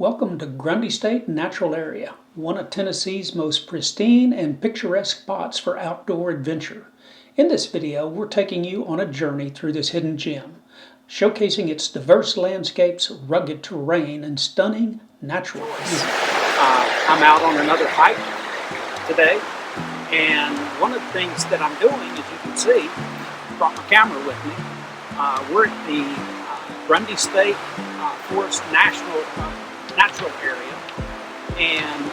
Welcome to Grundy State Natural Area, one of Tennessee's most pristine and picturesque spots for outdoor adventure. In this video, we're taking you on a journey through this hidden gem, showcasing its diverse landscapes, rugged terrain, and stunning natural beauty. I'm out on another hike today, and one of the things that I'm doing, as you can see, I brought my camera with me. We're at the Grundy State Forest Natural Area, and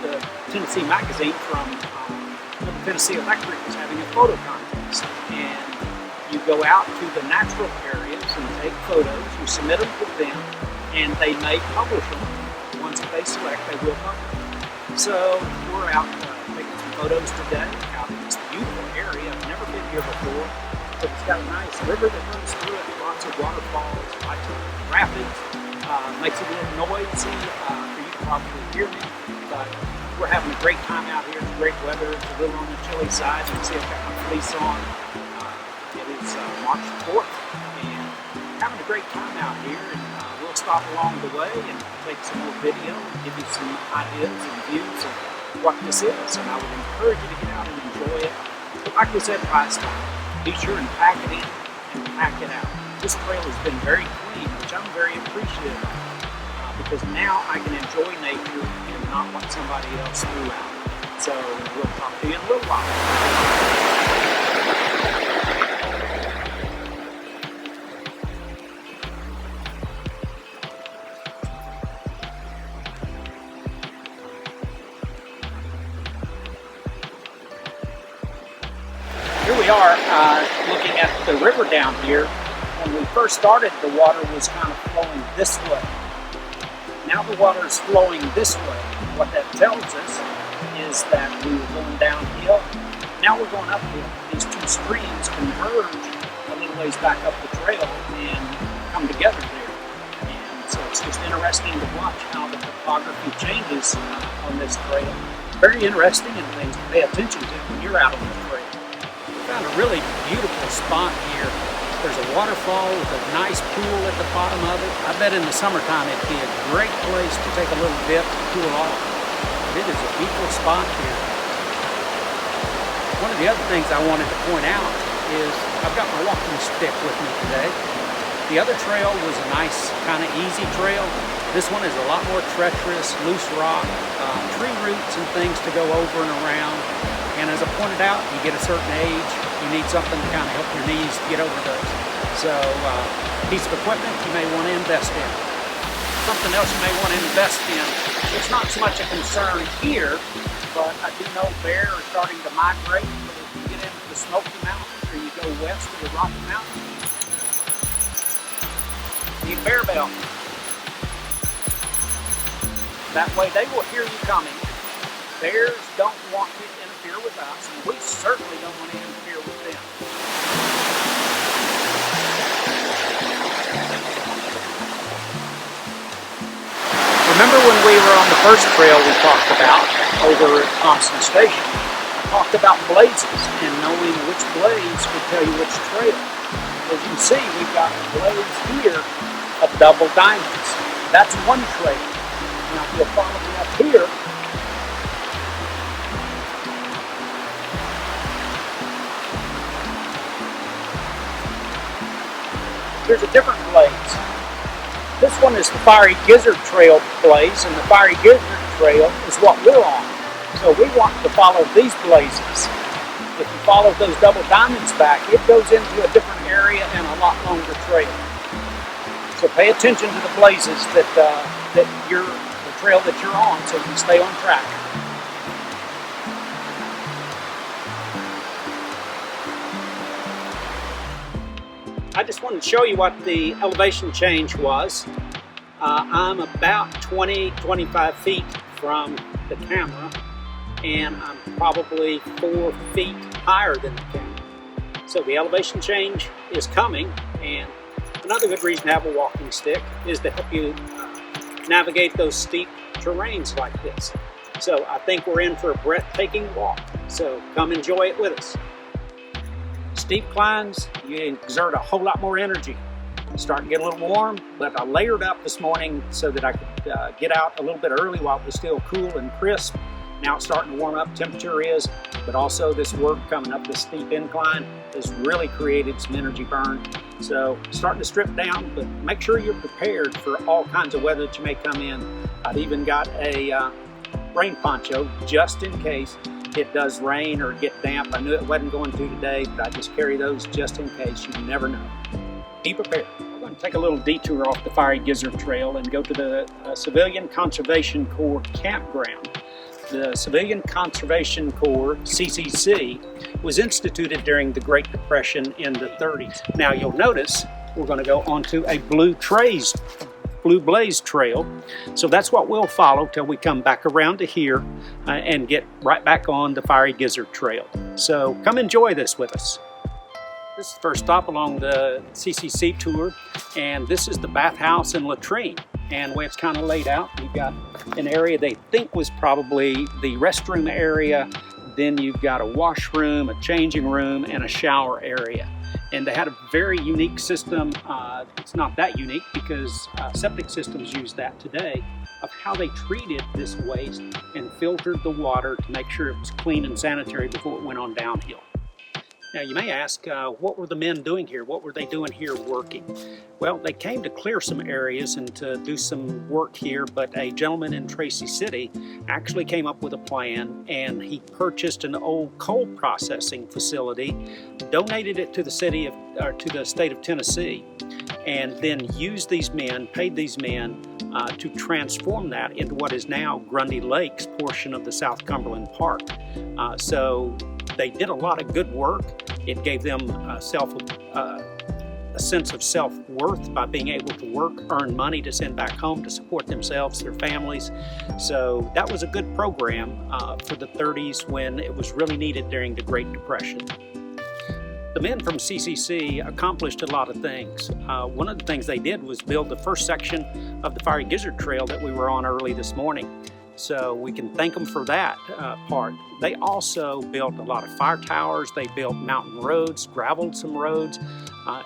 the Tennessee magazine from Tennessee Electric is having a photo contest, and you go out to the natural areas and take photos, you submit them to them, and they may publish them. Once they select, they will publish. So we're out taking some photos today out in this beautiful area. I've never been here before, but it's got a nice river that runs through it, lots of waterfalls, lots of rapids. Makes it a little noisy for you to probably hear me, but we're having a great time out here. It's great weather. It's a little on the chilly side. You can see I've got my fleece on. It is March 4th, and having a great time out here. And we'll stop along the way and take some more video and give you some ideas and views of what this is. And I would encourage you to get out and enjoy it. But like we said last time, be sure and pack it in and pack it out. This trail has been very clean, which I'm very appreciative of, because now I can enjoy nature and not what somebody else threw out. So we'll talk to you in a little while. Here we are looking at the river down here. When we first started, the water was kind of flowing this way. Now the water is flowing this way. What that tells us is that we were going downhill. Now we're going uphill. These two streams converge a little ways back up the trail and come together there. And so it's just interesting to watch how the topography changes on this trail. Very interesting and things to pay attention to when you're out on the trail. We found a really beautiful spot here. There's a waterfall with a nice pool at the bottom of it. I bet in the summertime it'd be a great place to take a little dip, cool off. It is a beautiful spot here. One of the other things I wanted to point out is I've got my walking stick with me today. The other trail was a nice, kind of easy trail. This one is a lot more treacherous, loose rock, tree roots and things to go over and around. And as I pointed out, you get a certain age, you need something to kind of help your knees get over those. So, piece of equipment you may want to invest in. Something else you may want to invest in. It's not so much a concern here, but I do know bears are starting to migrate. So if you get into the Smoky Mountains or you go west to the Rocky Mountains, you need a bear belt. That way they will hear you coming. Bears don't want to interfere with us, and we certainly don't want to interfere with them. Remember when we were on the first trail we talked about over at Thompson Station? I talked about blazes and knowing which blaze would tell you which trail. As you can see, we've got a blaze here of double diamonds. That's one trail. Now if you'll follow me up here, here's a different blaze. This one is the Fiery Gizzard Trail blaze, and the Fiery Gizzard Trail is what we're on. So we want to follow these blazes. If you follow those double diamonds back, it goes into a different area and a lot longer trail. So pay attention to the blazes the trail that you're on, so you can stay on track. I just wanted to show you what the elevation change was. I'm about 20-25 feet from the camera, and I'm probably 4 feet higher than the camera. So the elevation change is coming, and another good reason to have a walking stick is to help you navigate those steep terrains like this. So I think we're in for a breathtaking walk, so come enjoy it with us. Steep climbs, you exert a whole lot more energy. Starting to get a little warm, but I layered up this morning so that I could get out a little bit early while it was still cool and crisp. Now it's starting to warm up, temperature is, but also this work coming up this steep incline has really created some energy burn. So starting to strip down, but make sure you're prepared for all kinds of weather that you may come in. I've even got a rain poncho just in case it does rain or get damp. I knew it wasn't going to today, but I just carry those just in case. You never know. Be prepared. We're going to take a little detour off the Fiery Gizzard Trail and go to the Civilian Conservation Corps campground. The Civilian Conservation Corps, CCC, was instituted during the Great Depression in the 30s. Now you'll notice we're going to go onto a blue blaze trail. So that's what we'll follow till we come back around to here and get right back on the Fiery Gizzard Trail. So come enjoy this with us. This is the first stop along the CCC tour, and this is the bathhouse and latrine. And the way it's kind of laid out, you've got an area they think was probably the restroom area, then you've got a washroom, a changing room, and a shower area. And they had a very unique system. It's not that unique because septic systems use that today, of how they treated this waste and filtered the water to make sure it was clean and sanitary before it went on downhill. Now you may ask, what were the men doing here? What were they doing here working? Well, they came to clear some areas and to do some work here, but a gentleman in Tracy City actually came up with a plan, and he purchased an old coal processing facility, donated it to the state of Tennessee, and then used these men, paid these men to transform that into what is now Grundy Lake's portion of the South Cumberland Park. So they did a lot of good work. It gave them a sense of self-worth by being able to work, earn money to send back home to support themselves, their families. So that was a good program for the 30s when it was really needed during the Great Depression. The men from CCC accomplished a lot of things. One of the things they did was build the first section of the Fiery Gizzard Trail that we were on early this morning. So we can thank them for that part. They also built a lot of fire towers. They built mountain roads, graveled some roads.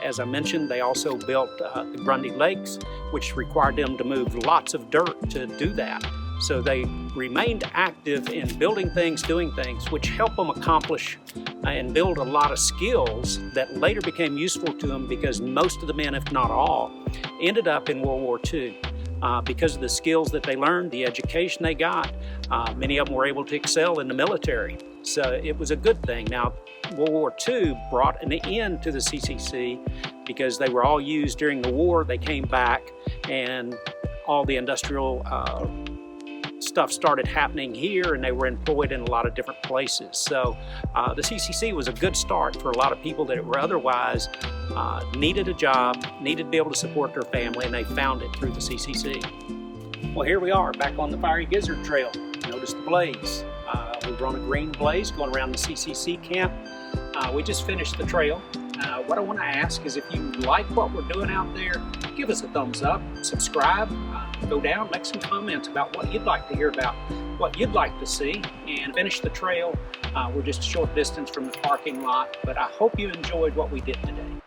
As I mentioned, they also built the Grundy Lakes, which required them to move lots of dirt to do that. So they remained active in building things, doing things, which helped them accomplish and build a lot of skills that later became useful to them, because most of the men, if not all, ended up in World War II. Because of the skills that they learned, the education they got, many of them were able to excel in the military. So it was a good thing. Now, World War II brought an end to the CCC because they were all used during the war. They came back and all the industrial stuff started happening here, and they were employed in a lot of different places. So the CCC was a good start for a lot of people that were otherwise needed a job, needed to be able to support their family, and they found it through the CCC. Well, here we are back on the Fiery Gizzard Trail. Notice the blaze. We were on a green blaze going around the CCC camp. We just finished the trail. What I want to ask is, if you like what we're doing out there, give us a thumbs up, subscribe, go down, make some comments about what you'd like to hear about, what you'd like to see, and finish the trail. We're just a short distance from the parking lot, but I hope you enjoyed what we did today.